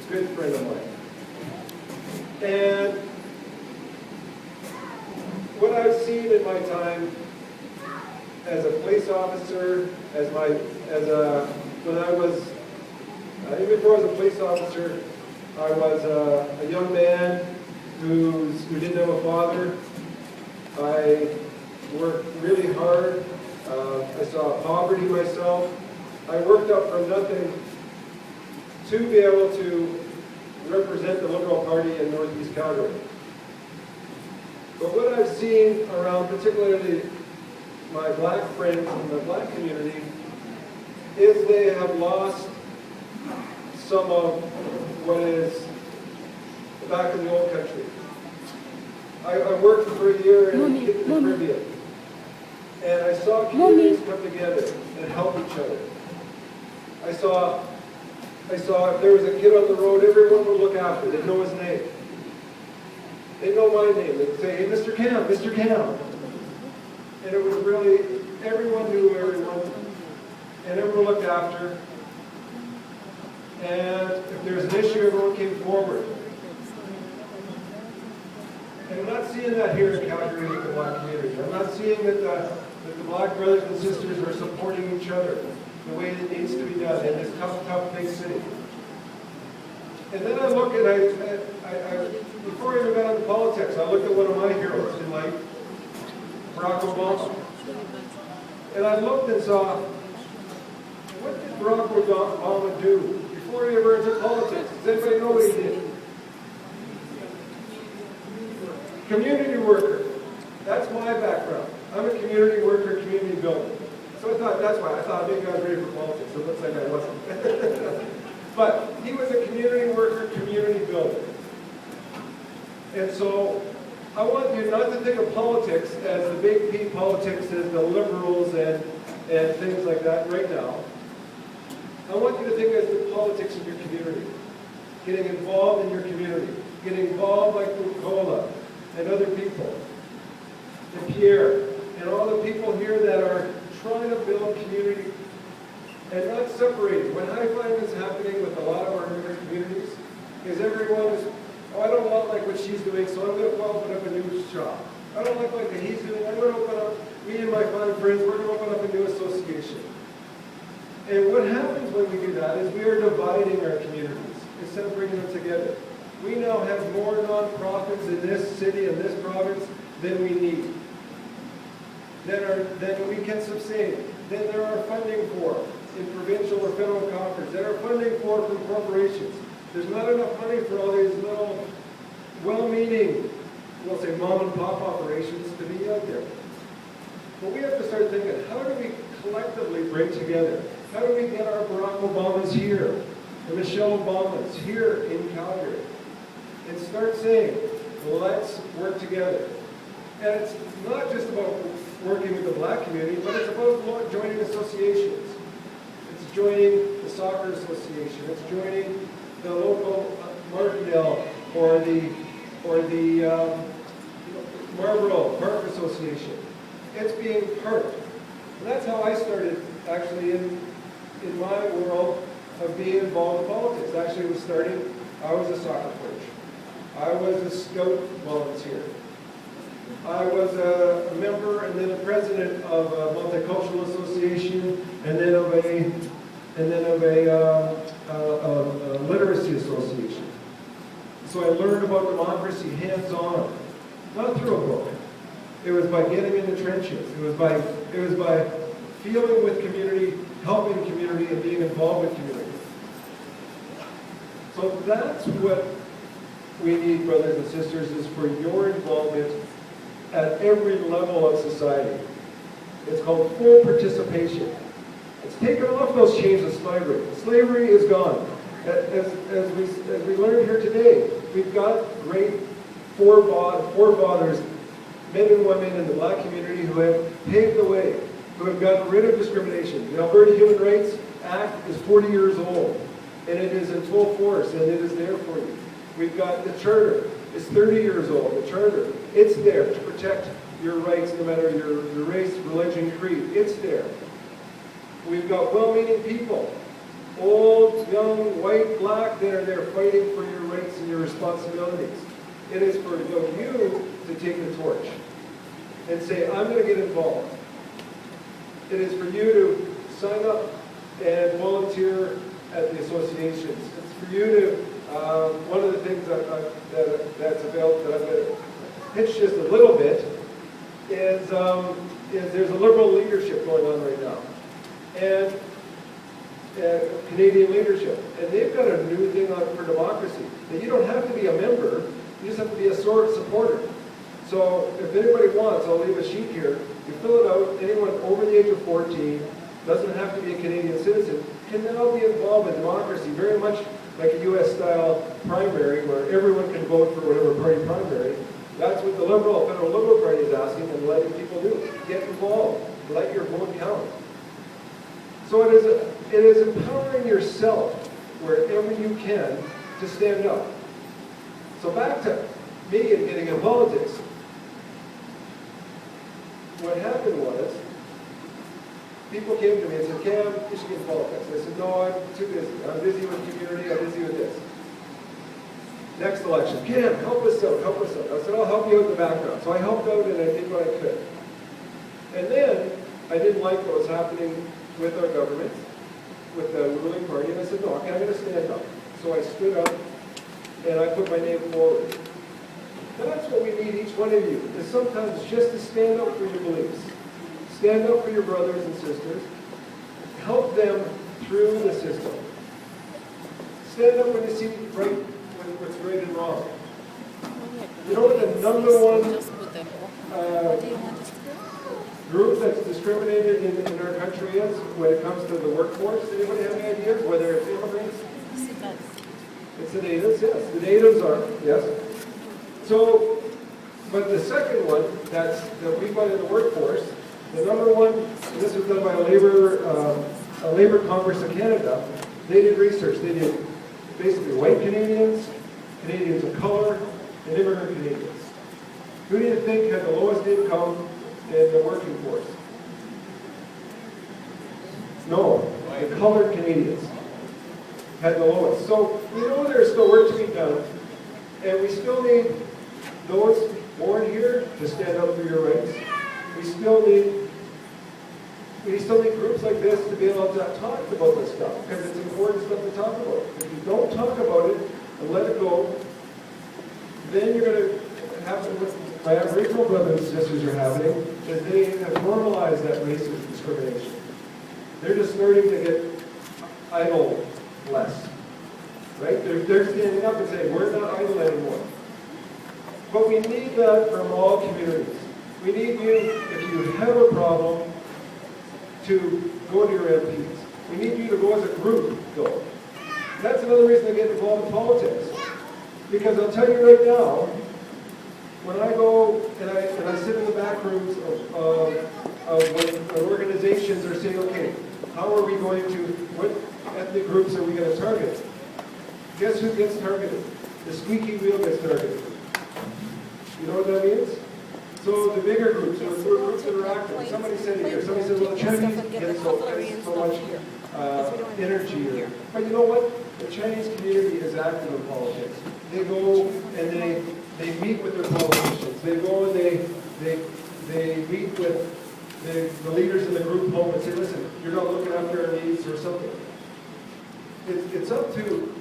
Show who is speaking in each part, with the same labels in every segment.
Speaker 1: good friend of mine. And what I've seen in my time as a police officer, when I was, even before I was a police officer, I was a young man who didn't have a father. I worked really hard. I saw poverty myself. I worked up from nothing to be able to represent the Liberal Party in Northeast Calgary. But what I've seen around, particularly my black friends in the black community, is they have lost some of what is back in the old country. I worked for a year in the Caribbean, and I saw communities come together and help each other. I saw if there was a kid on the road, everyone would look after. They'd know his name. They'd know my name. They'd say, "Hey, Mr. Cam, Mr. Cam." And it was really, everyone knew everyone, and everyone looked after. And if there's an issue, everyone came forward. And I'm not seeing that here in Calgary with the black community. I'm not seeing that the black brothers and sisters are supporting each other the way it needs to be done in this tough big city. And then I look and before I even got into politics, I looked at one of my heroes in life, Barack Obama. And I looked and saw, what did Barack Obama do before he ever entered politics? Does anybody know what he did? Community worker. That's my background. I'm a community worker, community builder. So I thought, that's why I thought maybe I was ready for politics. It looks like I wasn't. But he was a community worker, community builder. And so I want you not to think of politics as the big P politics, as the liberals and things like that right now. I want you to think as the politics of your community. Getting involved in your community. Getting involved like Nicola and other people. And Pierre and all the people here that are trying to build community and not separating. What I find is happening with a lot of our immigrant communities is everyone is, oh, I don't want like what she's doing, so I'm going to open up a new shop. I don't like what he's doing, I'm going to open up, me and my 5 friends, we're going to open up a new association. And what happens when we do that is we are dividing our communities instead of bringing them together. We now have more nonprofits in this city, in this province, than we need. Than we can sustain. Than there are funding for in provincial or federal coffers. There are funding for from corporations. There's not enough money for all these little well-meaning, we'll say mom and pop operations to be out there. But we have to start thinking, how do we collectively bring together? How do we get our Barack Obamas here, the Michelle Obamas here in Calgary? And start saying, well, let's work together. And it's not just about working with the black community, but it's about joining associations. It's joining the soccer association. It's joining the local Martindale or the Marlborough Park Association. It's being part. And that's how I started actually in my world of being involved in politics. Actually, it was starting, I was a soccer coach. I was a scout volunteer. I was a member and then a president of a multicultural association, and then of a literacy association. So I learned about democracy hands-on, not through a book. It was by getting in the trenches. It was by feeling with community, helping community, and being involved with community. So that's what we need, brothers and sisters, is for your involvement at every level of society. It's called full participation. It's taken off those chains of slavery. Slavery is gone. As we learned here today, we've got great forefathers, men and women in the black community who have paved the way, who have gotten rid of discrimination. The Alberta Human Rights Act is 40 years old, and it is in full force, and it is there for you. We've got the Charter. It's 30 years old, the Charter. It's there to protect your rights no matter your race, religion, creed. It's there. We've got well-meaning people old, young, white, black, that are there fighting for your rights and your responsibilities. It is for you to take the torch and say, I'm going to get involved. It is for you to sign up and volunteer at the associations. It's for you to, one of the things that's available, that I'm going to pitch just a little bit, is there's a liberal leadership going on right now. And Canadian leadership. And they've got a new thing on for democracy. That you don't have to be a member, you just have to be a supporter. So if anybody wants, I'll leave a sheet here. You fill it out, anyone over the age of 14, doesn't have to be a Canadian citizen, can now be involved in democracy, very much like a US-style primary where everyone can vote for whatever party primary. That's what the Federal Liberal Party is asking and letting people do. Get involved. Let your vote count. So it is empowering yourself wherever you can to stand up. So back to me and getting in politics. What happened was, people came to me and said, Cam, you should get in politics. I said, no, I'm too busy. I'm busy with community, I'm busy with this. Next election, Cam, help us out, help us out. I said, I'll help you out in the background. So I helped out and I did what I could. And then, I didn't like what was happening with our government, with the ruling party, and I said, no, okay, I'm going to stand up. So I stood up and I put my name forward. That's what we need, each one of you, is sometimes just to stand up for your beliefs. Stand up for your brothers and sisters. Help them through the system. Stand up when you see what's right and wrong. You know what the number one group that's discriminated in our country is when it comes to the workforce? Anybody have any ideas? Whether it's immigrants? It's the natives, yes. The natives are, yes. So, but the second one that we find in the workforce, the number one, and this was done by a Labour Congress of Canada, they did research. They did basically white Canadians, Canadians of color, and immigrant Canadians. Who do you think had the lowest income in the working force? No, the colored Canadians had the lowest. So we know there's still work to be done, and we still need those born here to stand up for your rights. We still need groups like this to be able to talk about this stuff, because it's important stuff to talk about. If you don't talk about it and let it go, then you're going to have what my Aboriginal brothers and sisters are having, is they have normalized that racist discrimination. They're just starting to get idle less. Right? They're standing up and saying, we're not idle anymore. But we need that from all communities. We need you, if you have a problem, to go to your MPs. We need you to go as a group, go. That's another reason I get involved in politics. Because I'll tell you right now, when I go and I sit in the back rooms of when organizations are saying, okay, how are we going to, what ethnic groups are we going to target? Guess who gets targeted? The squeaky wheel gets targeted. You know what that means? So the bigger groups, or the groups that are active. Somebody said here, somebody said, well, the Chinese get so much energy here. But you know what? The Chinese community is active in politics. They go and they meet with their politicians. They go and they meet with the leaders in the group home and say, listen, you're not looking after our needs or something. It's up to,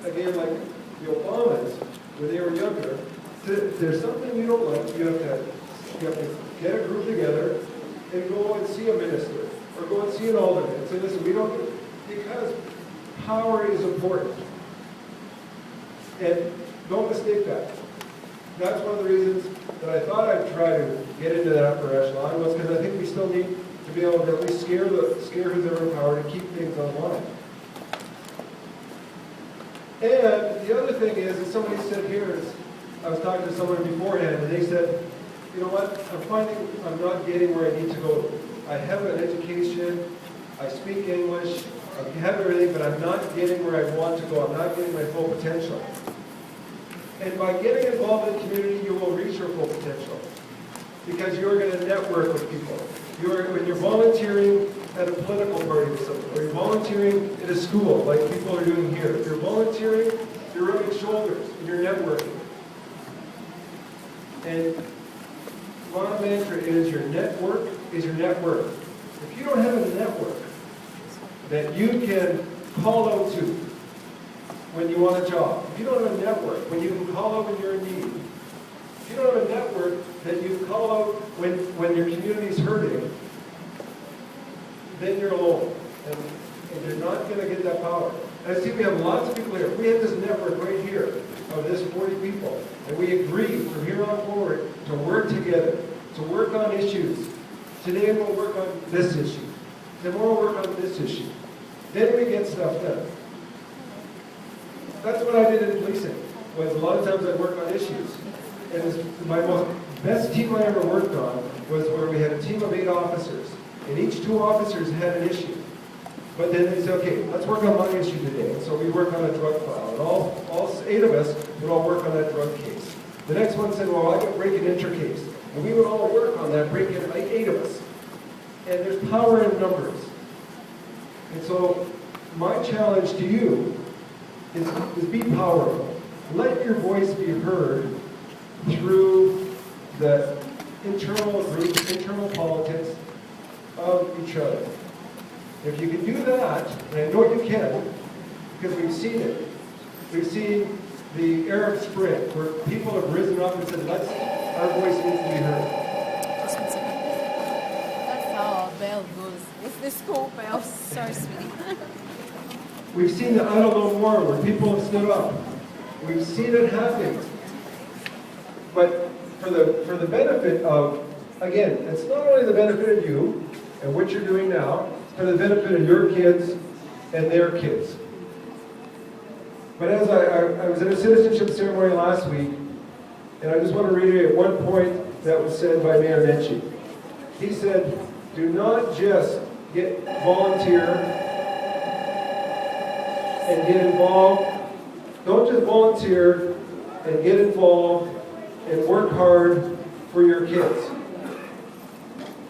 Speaker 1: again, like the Obamas, when they were younger, if there's something you don't like, you have to get a group together and go and see a minister or go and see an alderman and say, listen, we don't, because power is important. And don't mistake that. That's one of the reasons that I thought I'd try to get into that upper echelon, was because I think we still need to be able to at least scare who's ever in power to keep things online. And the other thing is, as somebody said here, I was talking to someone beforehand, and they said, you know what, I'm finding I'm not getting where I need to go. I have an education, I speak English, I have everything, but I'm not getting where I want to go. I'm not getting my full potential. And by getting involved in the community, you will reach your full potential. Because you're going to network with people. When you're volunteering at a political party or something, or you're volunteering at a school, like people are doing here. If you're volunteering, you're rubbing shoulders, and you're networking. And my mantra is your network is your net worth. If you don't have a network that you can call out to when you want a job, if you don't have a network when you can call out when you're in need, if you don't have a network that you call out when your community's hurting, then you're alone. And you're not going to get that power. And I see we have lots of people here. We have this network right here of this 40 people. And we agree from here on forward to work together, to work on issues. Today we'll work on this issue. Tomorrow we'll work on this issue. Then we get stuff done. That's what I did in policing. Was a lot of times I work on issues. And my best team I ever worked on was where we had a team of 8 officers. And each 2 officers had an issue. But then they said, okay, let's work on my issue today. So we work on a drug file. And all 8 of us would all work on that drug case. The next one said, well, I got break and enter case. And we would all work on that break and like 8 of us. And there's power in numbers. And so my challenge to you is be powerful. Let your voice be heard through the internal groups, internal politics of each other. If you can do that, and I know you can, because we've seen it. We've seen the Arab Spring, where people have risen up and said, our voice needs to be heard.
Speaker 2: That's how our bell goes. It's the school bell. Oh, sorry, sweetie.
Speaker 1: We've seen the Idle War, where people have stood up. We've seen it happen. But for the benefit of, again, it's not only the benefit of you and what you're doing now, it's for the benefit of your kids and their kids. But as I was at a citizenship ceremony last week, and I just want to reiterate one point that was said by Mayor Nenshi. He said, do not just volunteer and get involved. Don't just volunteer and get involved and work hard for your kids.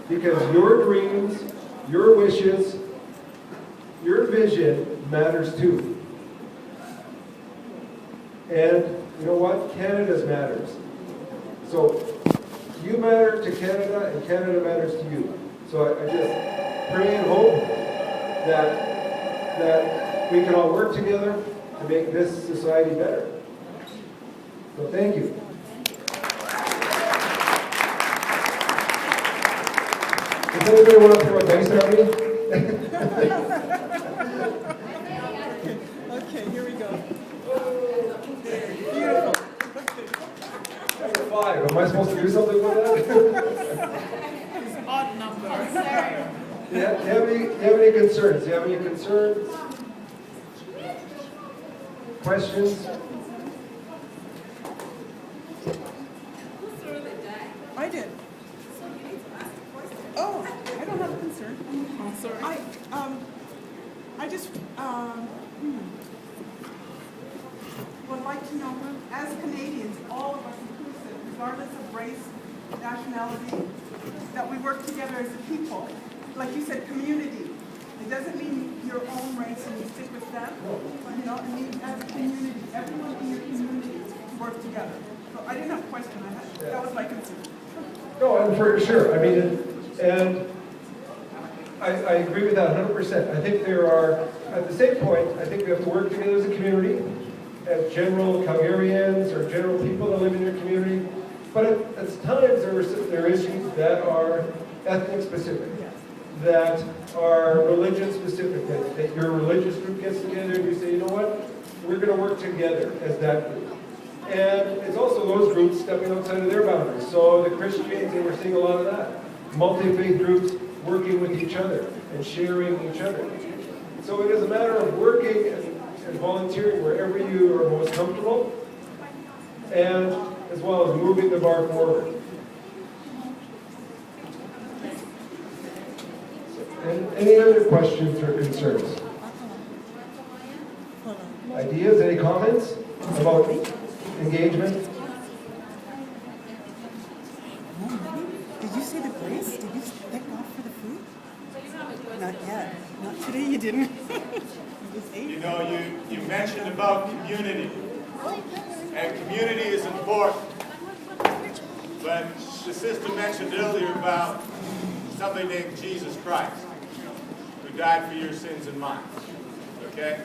Speaker 1: Because your dreams, your wishes, your vision matters too. And you know what? Canada's matters. So you matter to Canada and Canada matters to you. So I just pray and hope that we can all work together to make this society better. So thank you. Does anybody want to throw a dice at me?
Speaker 3: Okay, here we go. Beautiful.
Speaker 1: Number 5. Am I supposed to do something with that?
Speaker 3: It's odd number.
Speaker 1: Do you have any concerns? Do you have any concerns? Questions?
Speaker 3: I did. Oh, I don't have a concern. Oh, sorry. I just would like to know, as Canadians, all of us inclusive, regardless of race, nationality, that we work together as a people. Like you said, community. It doesn't mean your own race and you stick with them. You know, it means as a community, everyone in your community work together. So I didn't have a question. That was my concern.
Speaker 1: No, and for sure. I mean, and I agree with that 100%. I think there are, at the same point, I think we have to work together as a community, as general Calgarians or general people that live in your community. But at times there are issues that are ethnic specific, that are religion specific, that your religious group gets together and you say, you know what, we're going to work together as that group. And it's also those groups stepping outside of their boundaries. So the Christians, and we're seeing a lot of that. Multi-faith groups working with each other and sharing each other. So it is a matter of working and volunteering wherever you are most comfortable, and as well as moving the bar forward. And any other questions or concerns? Ideas? Any comments about engagement?
Speaker 3: Did you say the grace? Did you thank God for the food? Not yet. Not today you didn't.
Speaker 4: You know, you mentioned about community, and community is important. But the sister mentioned earlier about somebody named Jesus Christ, who died for your sins and mine. Okay?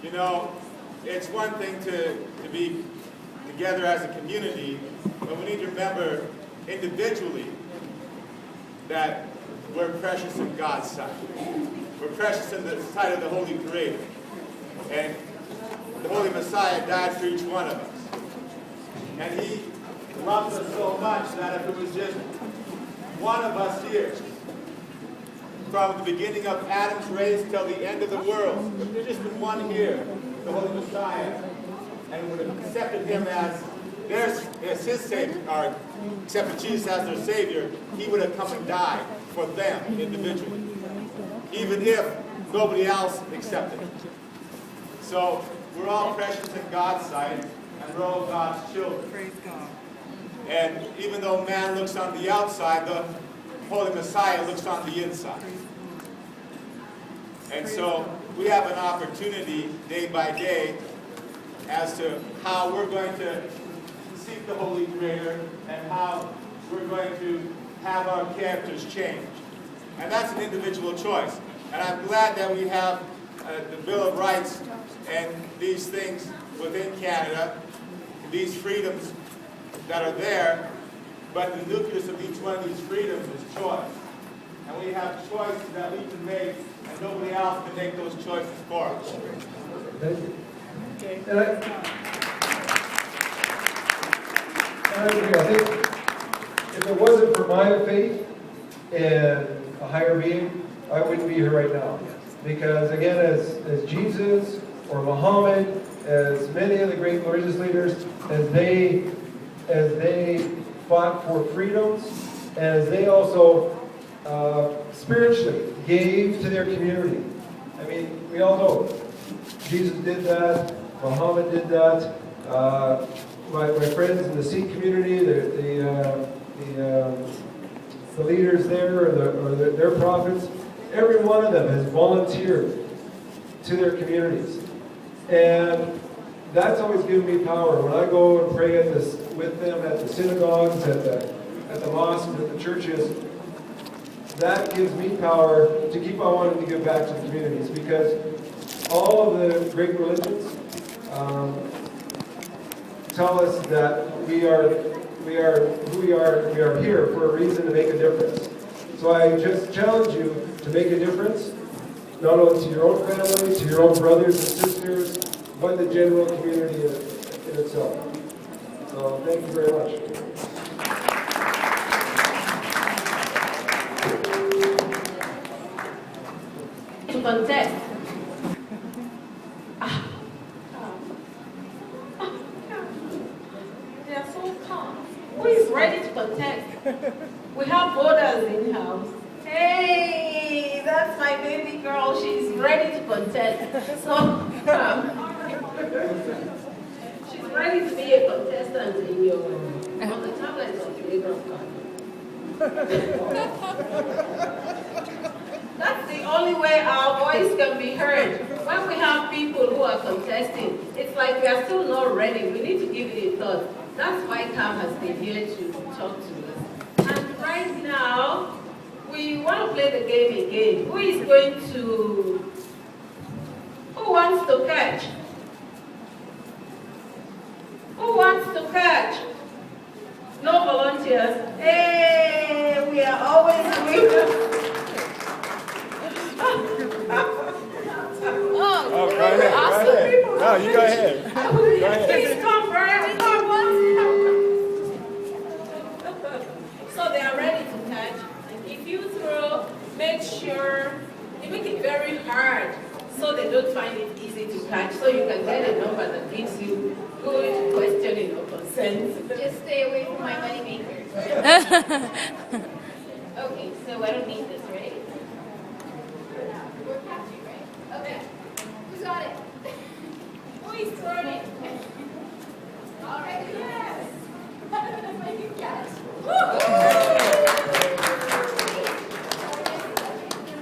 Speaker 4: You know, it's one thing to be together as a community, but we need to remember individually that we're precious in God's sight. We're precious in the sight of the Holy Creator. And the Holy Messiah died for each one of us. And He loves us so much that if it was just one of us here, from the beginning of Adam's race till the end of the world, if there's just been one here, the Holy Messiah, and would have accepted Him as His Savior, or accepted Jesus as their Savior, He would have come and died for them individually, even if nobody else accepted Him. So we're all precious in God's sight, and we're all God's children.
Speaker 3: Praise God.
Speaker 4: And even though man looks on the outside, the Holy Messiah looks on the inside. And so we have an opportunity day by day as to how we're going to seek the Holy Creator and how we're going to have our characters changed. And that's an individual choice. And I'm glad that we have the Bill of Rights and these things within Canada, these freedoms that are there, but the nucleus of each one of these freedoms is choice. And we have choices that we can make, and nobody else can make those choices for us.
Speaker 1: Thank you. And I agree. I think if it wasn't for my faith in a higher being, I wouldn't be here right now. Because again, as Jesus or Muhammad, as many of the great religious leaders, as they fought for freedoms, as they also spiritually gave to their community. I mean, we all know Jesus did that, Muhammad did that. My friends in the Sikh community, the leaders there, or their prophets, every one of them has volunteered to their communities. And that's always given me power. When I go and pray with them at the synagogues, at the mosques, at the churches, that gives me power to keep on wanting to give back to the communities, because all of the great religions tell us that we are who we are, and we are here for a reason to make a difference. So I just challenge you to make a difference, not only to your own family, to your own brothers and sisters, but the general community in itself. So thank you very much.
Speaker 5: To contest. They are so calm. Who is ready to contest? We have voters in the house. Hey, that's my baby girl. She's ready to contest. So, she's ready to be a contestant in your on the tablets of the Abraham card. That's the only way our voice can be heard. When we have people who are contesting, it's like we are still not ready. We need to give it a thought. That's why Cam has been here to talk to us. And right now, we want to play the game again. Who is going to... Who wants to catch? Who wants to catch? No volunteers. Hey, we are always winners.
Speaker 4: Oh, go ahead.
Speaker 5: Awesome.
Speaker 4: Go ahead. No, you go ahead. Go ahead.
Speaker 5: Please come, Brian. Come. So they are ready to catch. And if you throw, make sure you make it very hard so they don't find it easy to catch. So you can get a number that gives you good questioning or consent.
Speaker 2: Just stay away from my money makers. Okay, so I don't need this, right? We're catching, right? Okay. Who's got it?
Speaker 5: Who is throwing it?
Speaker 2: All right, yes. You catch.
Speaker 5: Woo!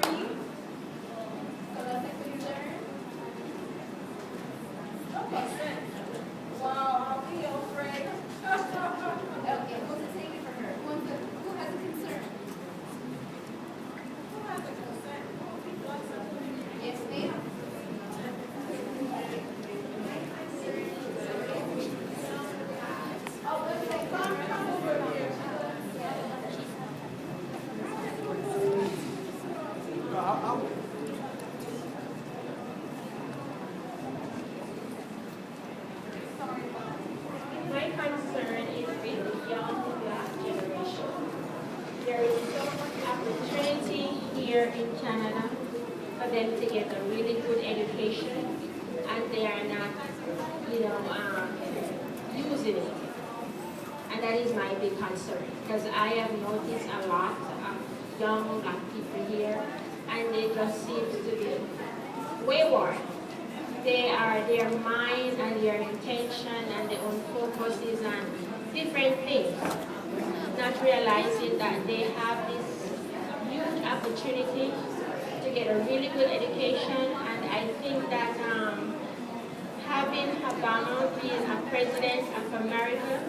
Speaker 2: 3,
Speaker 6: here in Canada for them to get a really good education, and they are not, using it. And that is my big concern, because I have noticed a lot of young black people here, and they just seem to be wayward. Their mind and their intention and their own focus is on different things, not realizing that they have this huge opportunity to get a really good education. And I think that having Obama being a president of America,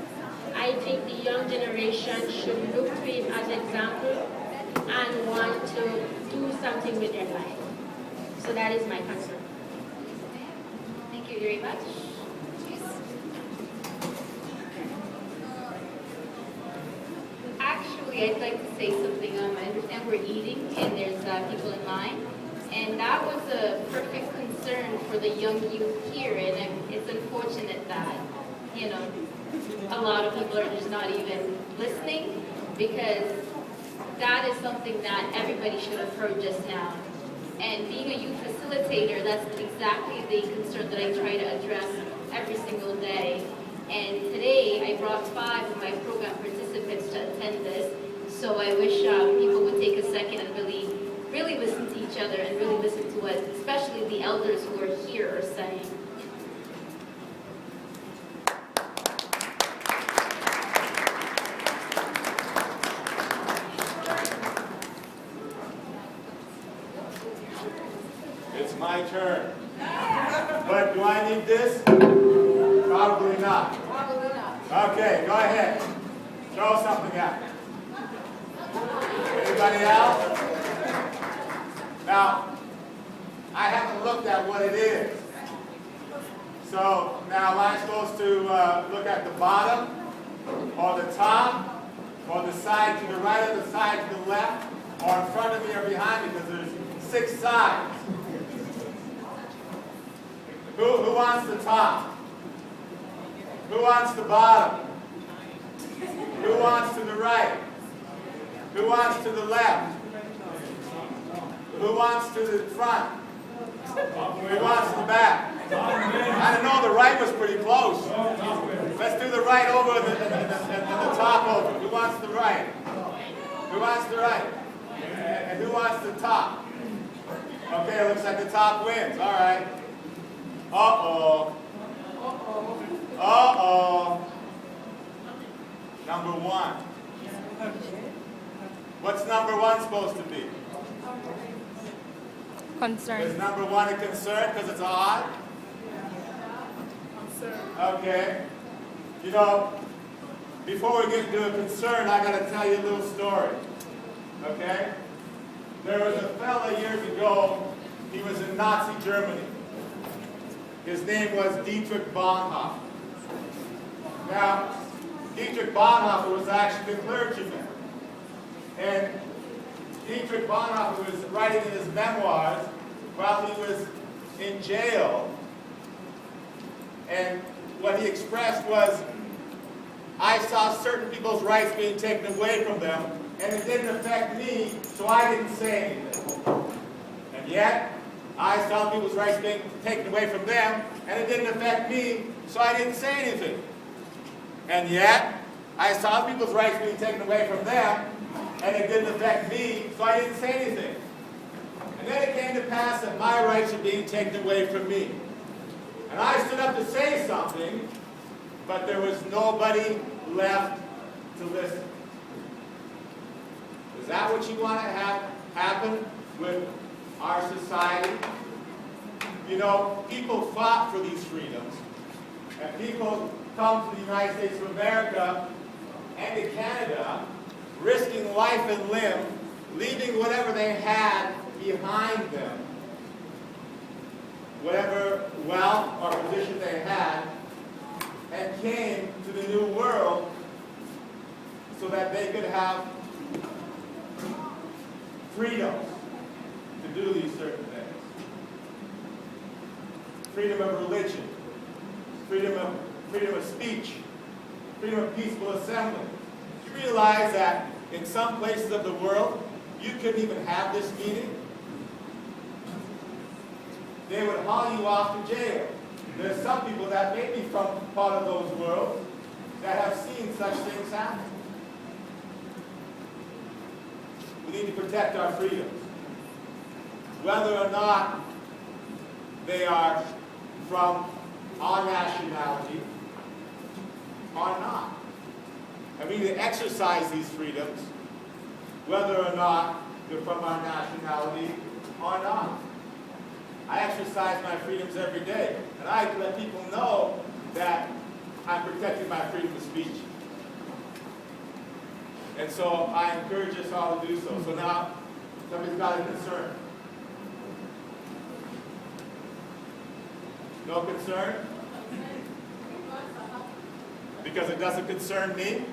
Speaker 6: I think the young generation should look to him as an example and want to do something with their life. So that is my concern.
Speaker 7: Thank you very much. Actually, I'd like to say something. I understand we're eating and there's people in line. And that was a perfect concern for the young youth here. And it's unfortunate that, a lot of people are just not even listening, because that is something that everybody should have heard just now. And being a youth facilitator, that's exactly the concern that I try to address every single day. And today, I brought 5 of my program participants to attend this. So I wish people would take a second and really listen to each other and really listen to what, especially the elders who are here, are saying.
Speaker 4: It's my turn. But do I need this? Probably not. Okay, go ahead. Throw something at me. Anybody else? Now, I haven't looked at what it is. So now am I supposed to look at the bottom, or the top, or the side to the right, or the side to the left, or in front of me or behind me, because there's 6 sides. Who wants the top? Who wants the bottom? Who wants to the right? Who wants to the left? Who wants to the front? Who wants the back? I don't know, the right was pretty close. Let's do the right over and the top over. Who wants the right? Who wants the right? And who wants the top? Okay, it looks like the top wins. All right. Uh-oh. Uh-oh. Number 1. What's number 1 supposed to be?
Speaker 2: Concern.
Speaker 4: Is number 1 a concern because it's odd? Okay. Before we get into a concern, I got to tell you a little story. Okay? There was a fella years ago, he was in Nazi Germany. His name was Dietrich Bonhoeffer. Now, Dietrich Bonhoeffer was actually a clergyman. And Dietrich Bonhoeffer was writing in his memoirs while he was in jail. And what he expressed was, I saw certain people's rights being taken away from them, and it didn't affect me, so I didn't say anything. And yet, I saw people's rights being taken away from them, and it didn't affect me, so I didn't say anything. And yet, I saw people's rights being taken away from them, and it didn't affect me, so I didn't say anything. And then it came to pass that my rights are being taken away from me. And I stood up to say something, but there was nobody left to listen. Is that what you want to have happen with our society? People fought for these freedoms, and people come to the United States of America and to Canada, risking life and limb, leaving whatever they had behind them, whatever wealth or position they had, and came to the New World so that they could have freedom to do these certain things. Freedom of religion, freedom of speech, freedom of peaceful assembly. You realize that in some places of the world, you couldn't even have this meeting. They would haul you off to jail. There's some people that may be from part of those worlds that have seen such things happen. We need to protect our freedoms, whether or not they are from our nationality or not. And we need to exercise these freedoms, whether or not they're from our nationality or not. I exercise my freedoms every day, and I let people know that I'm protecting my freedom of speech. And so I encourage us all to do so. So now, somebody's got a concern. No concern? Because it doesn't concern me?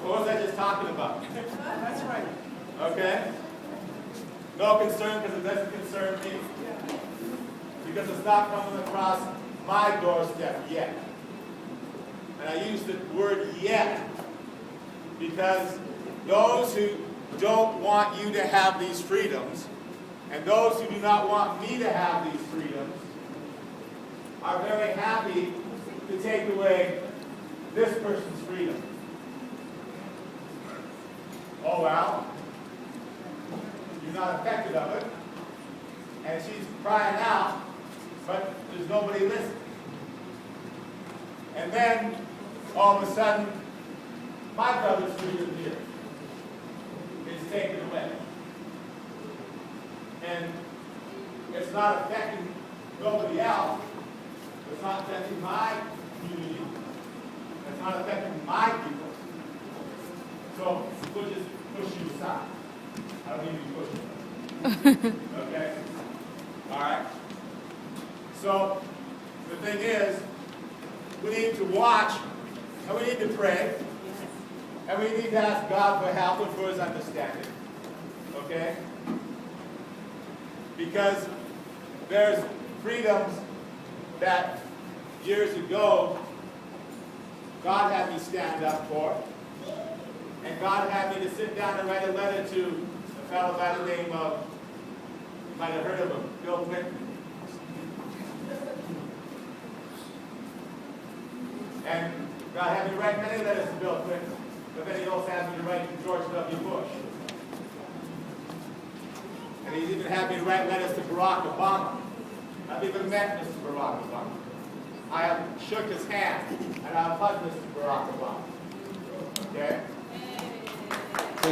Speaker 4: What was I just talking about?
Speaker 3: That's right.
Speaker 4: Okay? No concern because it doesn't concern me. Because it's not coming across my doorstep yet. And I use the word yet because those who don't want you to have these freedoms and those who do not want me to have these freedoms are very happy to take away this person's freedom. Oh, well, you're not affected of it. And she's crying out, but there's nobody listening. And then, all of a sudden, my brother's freedom here is taken away. And it's not affecting nobody else. It's not affecting my community. It's not affecting my people. So we'll just push you aside. I don't need to be pushed. Okay? All right? So the thing is, we need to watch, and we need to pray, and we need to ask God for help and for His understanding. Okay? Because there's freedoms that years ago God had me stand up for, and God had me to sit down and write a letter to a fellow by the name of, you might have heard of him, Bill Clinton. And God had me write many letters to Bill Clinton, but then He also had me to write to George W. Bush. And He even had me to write letters to Barack Obama. I've even met Mr. Barack Obama. I have shook his hand, and I've hugged Mr. Barack Obama. Okay?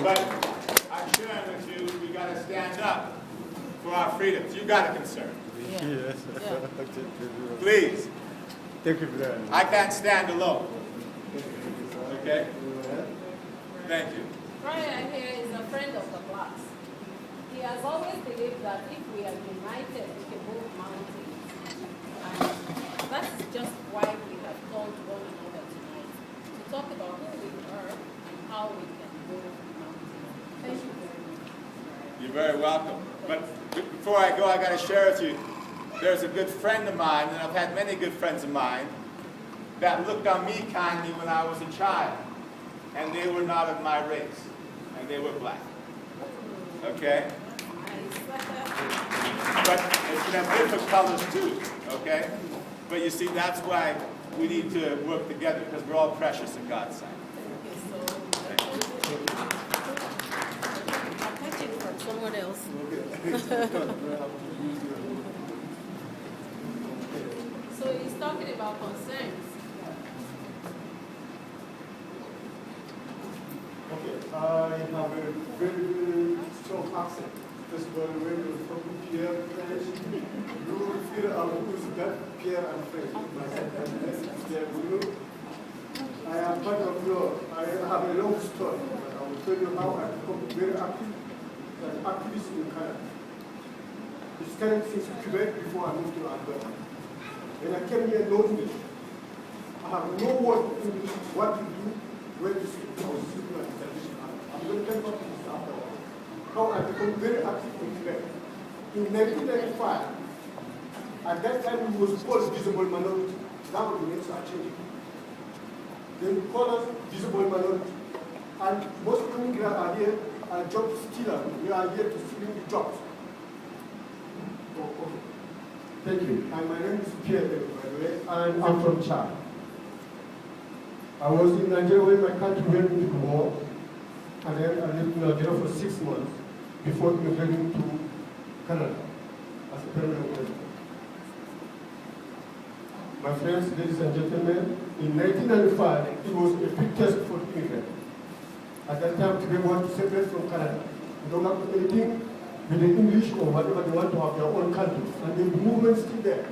Speaker 4: But I'm sharing with you, we got to stand up for our freedoms. You got a concern.
Speaker 2: Yes.
Speaker 4: Please.
Speaker 1: Thank you for that.
Speaker 4: I can't stand alone. Okay? Thank you.
Speaker 5: Brian here is a friend of the class. He has always believed that if we are united, we can move mountains. And that's just why we have called one another tonight, to talk about who we are and how we can move mountains. Thank you very much.
Speaker 4: You're very welcome. But before I go, I got to share with you, there's a good friend of mine, and I've had many good friends of mine, that looked on me kindly when I was a child. And they were not of my race. And they were black. Okay? But it's going to have different colors too. Okay? But you see, that's why we need to work together, because we're all precious in God's sight.
Speaker 2: I'm catching from someone else.
Speaker 5: So he's talking about concerns.
Speaker 1: Okay, I have a very, very strong accent. This was when we were talking Pierre French. You will feel who's that Pierre and French. I am part of your, I have a long story. I will tell you how I become very active, an activist in Canada. I started since Quebec before I moved to Alberta. When I came here, no English. I have no word in English, what to do, where to speak, or simple and traditional. I'm going to tell you this after. How I became very active in Quebec. In 1995, at that time we was called visible minority. Now the names are changing. They call us visible minority.
Speaker 8: And most immigrants are here are job stealers. We are here to steal the jobs. Oh, okay. Thank you. And my name is Pierre, by the way, and I'm from Chad. I was in Nigeria when my country went into the war, and then I lived in Nigeria for 6 months before immigrating to Canada as a permanent resident. My friends, ladies and gentlemen, in 1995, it was a big test for the immigrant. At that time, they want to separate from Canada. They don't have anything with the English or whatever, they want to have their own country. And the movement is still there.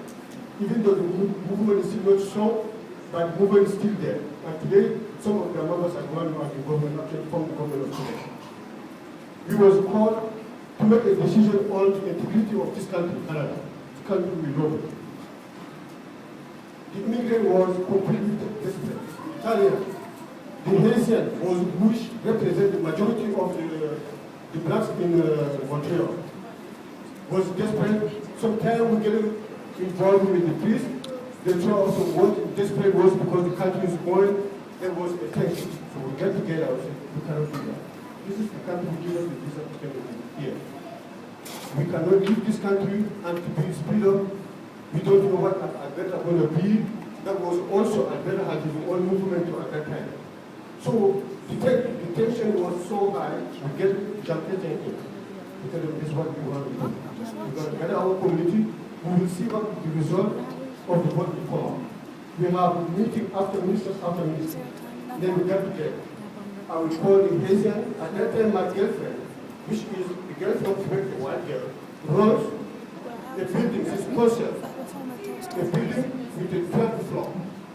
Speaker 8: Even though the movement is still not strong, but the movement is still there. And today, some of their members are going to the government, actually from the government of today. We was called to make a decision on the integrity of this country, Canada. The country we love. The immigrant was completely desperate. The Italian, the Haitian was which represented the majority of the blacks in Montreal. Was desperate. Sometimes we get involved with the police. They try also what desperate was because the country is going, there was a tension. So we get together and say, we cannot do that. This is the country we give us the visa to come here. We cannot leave this country and to be split up. We don't know what Alberta is going to be. That was also Alberta had his own movement at that time. So the tension was so high, we get jumped in. We tell them this is what we want to do. We're going to gather our community. We will see what the result of the vote will come. We have meeting after ministers after ministers. Then we get together. I will call the Haitian. At that time, my girlfriend, which is the girlfriend of the white girl, runs the building, it's concert. The building with the 12th floor.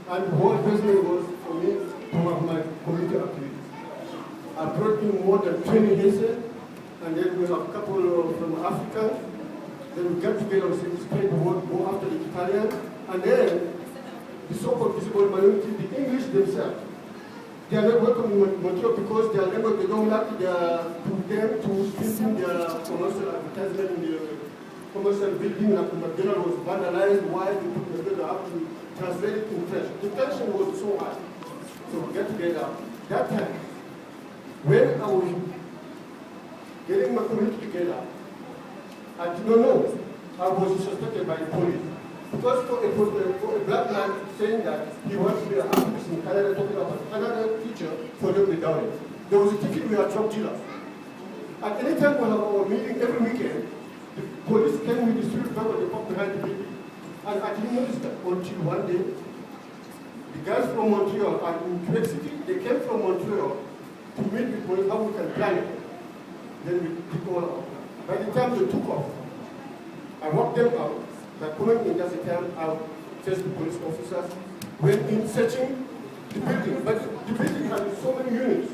Speaker 8: And the whole building was for me to have my community activities. I brought in more than 20 Haitians, and then we have a couple from Africa. Then we get together and say, spread the word, go after the Italian. And then the so-called visible minority, the English themselves, they are not welcome in Montreal because their language, they don't like them to speak their commercial advertisement in the commercial building like the McDonald's was vandalized. Why the people have to translate it in French? The tension was so high. So we get together. That time, when I was getting my community together, I did not know I was suspected by the police. Because for a black man saying that he wants to be an activist in Canada, talking about another teacher for them without it. There was a ticket we had drug dealers. At any time we have our meeting every weekend, the police came with the street driver, they parked behind the building. And I didn't notice that until one day, the guys from Montreal and in Quebec City, they came from Montreal to meet with police how we can plan it. Then we took all out. By the time they took off, I walked them out. By coming in just a time, I faced the police officers, went in searching the building. But the building had so many units.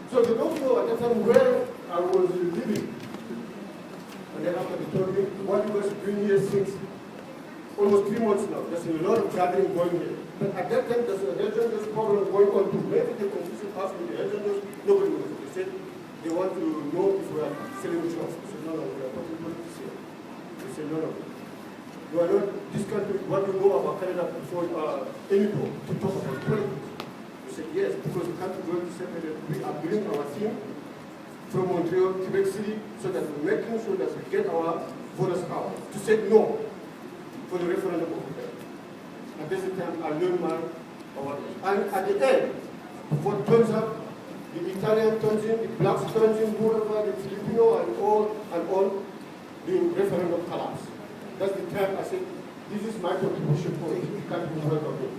Speaker 8: So they don't know at that time where I was living. And then after they told me, what you guys are doing here since almost 3 months now. There's a lot of gathering going here. But at that time, there's a health problem going on too. Maybe the confusion passed with the health nobody knows. They said they want to know if we are selling drugs. I said, no, we are putting politics here. They said, no. You are not this country, what you know about Canada before anymore to talk about politics. We said, yes, because the country is going to separate. We are building our team from Montreal, Quebec City, so that we're making sure that we get our voters out to say no for the referendum of the At this time, I learned and at the end, the vote turns up, the Italian turns in, the blacks turns in, whoever, the Filipino, and all, the referendum collapsed. That's the time I said, this is my contribution for the country to work on it.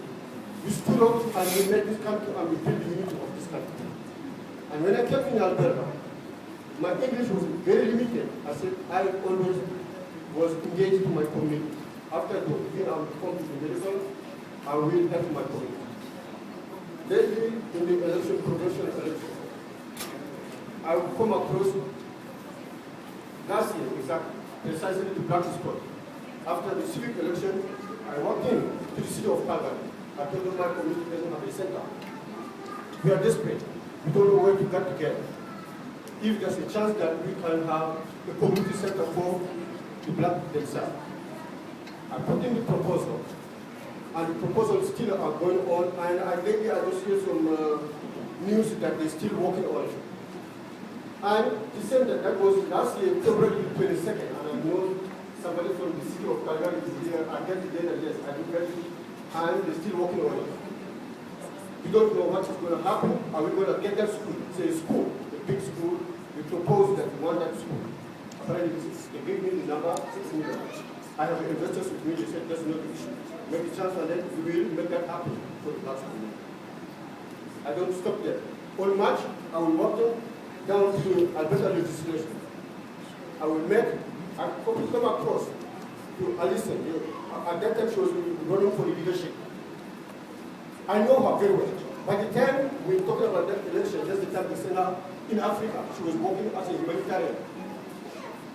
Speaker 8: We stood up and we made this country and we built the unity of this country. And when I came in Alberta, my English was very limited. I said, I always was engaged to my community. After the I'm come to the medical, I will help my community. Lately, in the election, provincial election, I will come across last year, exactly, precisely the black spot. After the civic election, I walked in to the city of Calgary. I told them my community doesn't have a center. We are desperate. We don't know where to get together. If there's a chance that we can have a community center for the black themselves. I put in the proposal, and the proposals still are going on, and lately I just hear some news that they're still working on it. And the same that was last year, February 22nd, and I know somebody from the city of Calgary is here. I get the data, yes, I do get it, and they're still working on it. We don't know what is going to happen. Are we going to get that school? It's a school, a big school. We propose that we want that school. Apparently, they gave me the number, 6 million. I have investors with me, they said that's not the issue. Make a chance and then we will make that happen for the last school. I don't stop there. On March, I will walk down to Alberta legislation. I will come across to Alison. At that time, she was running for the leadership. I know her very well. By the time we were talking about that election, just the time we sent her in Africa, she was working as a humanitarian.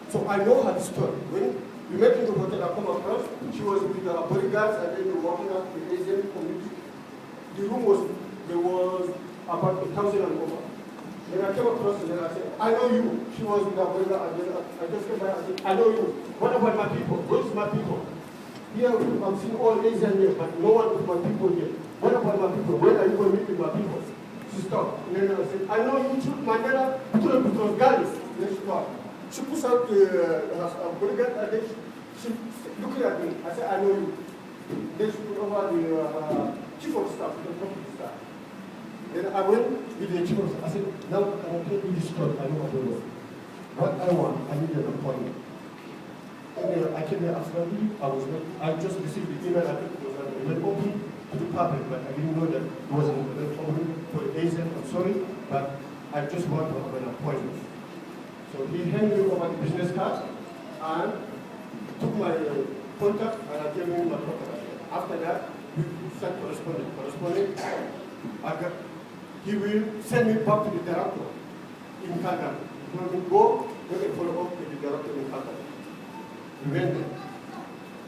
Speaker 8: So I know her story. When we met in the hotel, I come across, she was with her bodyguards, and then we were walking up the Asian community. The room there was about 1,000 and over. When I came across her, I said, I know you. She was with her bodyguard, and then I just came by and said, I know you. What about my people? Where's my people? Here, I'm seeing all Asian here, but no one with my people here. What about my people? When are you going to meet with my people? She stopped. And then I said, I know you took my data to the girls. Then she stopped. She puts out her bodyguard, and then she looking at me. I said, I know you. Then she put over the chief of staff, the company staff. Then I went with the chief of staff. I said, now I can tell you this story. I know very well. What I want, I need an appointment. And I came here after I just received the email. I think it was an email open to the public, but I didn't know that it was an email open for the agent. I'm sorry, but I just want to have an appointment. So he handed me over the business card and took my contact, and I gave him my contact. After that, we started corresponding. He will send me back to the director in Calgary. He will go and follow up with the director in Calgary. We went there.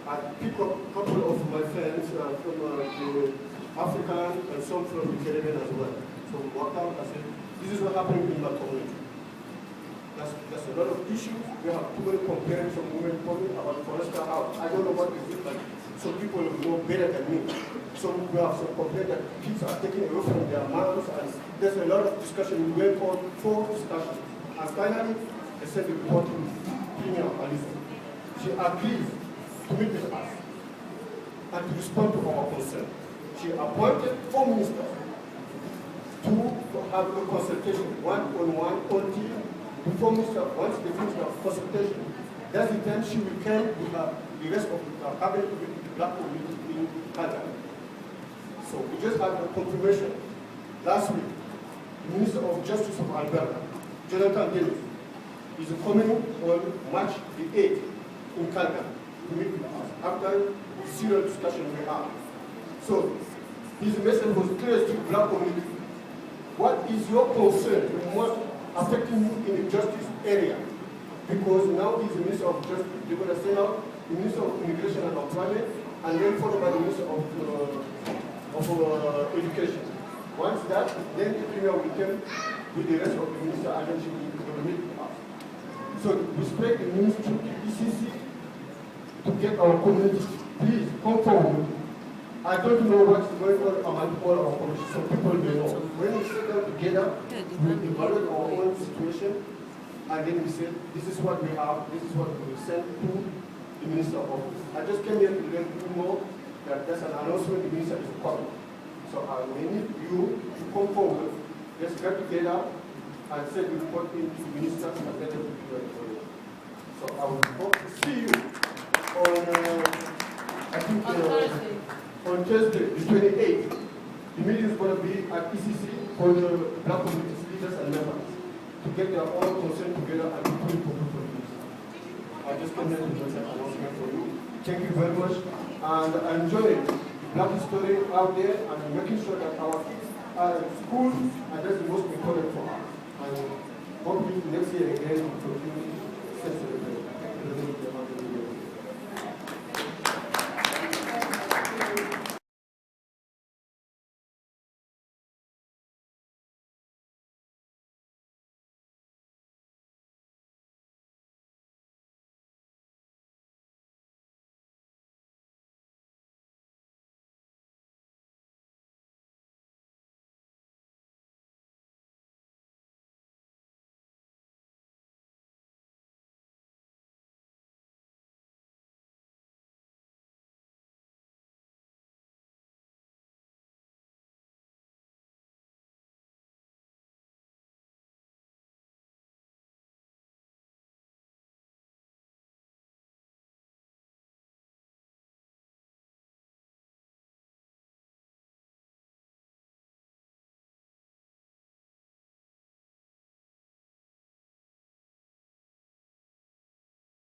Speaker 8: I picked up a couple of my friends from the African and some from the Caribbean as well. So we walked out and said, this is what happened in my community. There's a lot of issues. We have too many complaints from women talking about forestal house. I don't know what is it, but some people know better than me. So we have some complaints that kids are taken away from their mothers, and there's a lot of discussion. We went on for discussion. And finally, they sent the report to Premier Alison. She agreed to meet with us and to respond to our concern. She appointed 4 ministers to have a consultation, one-on-one, until the 4 ministers, once they finish the consultation, that's the time she will come with the rest of the cabinet with the black community in Canada. So we just had a confirmation last week. The Minister of Justice of Alberta, Jonathan Davis, is coming on March the 8th in Calgary to meet with us after the serious discussion we had. So his message was clear to the black community. What is your concern most affecting you in the justice area? Because now he's the Minister of Justice. They're going to send out the Minister of Immigration and Employment, and then followed by the Minister of Education. Once that, then the Premier will come with the rest of the minister, and then she will meet with us. So we spread the news to the ECC to get our community. Please come forward. I don't know what's going on among all our communities. Some people may know. When we sit down together, we evaluate our own situation, and then we say, this is what we have, this is what we will send to the Minister of Office. I just came here to let you know that there's an announcement the Minister is coming. So I will need you to come forward, let's get together and send the report into the Minister and let them do it for you. So I will hope to see you on, I think, on Thursday, the 28th. The meeting is going to be at ECC for the black community leaders and members to get their own concern together and to put it for the I just came here to make an announcement for you. Thank you very much. And I enjoy the black history out there and making sure that our kids are in school, and that's the most important for us. And hopefully next year again we continue to celebrate. Thank you very much.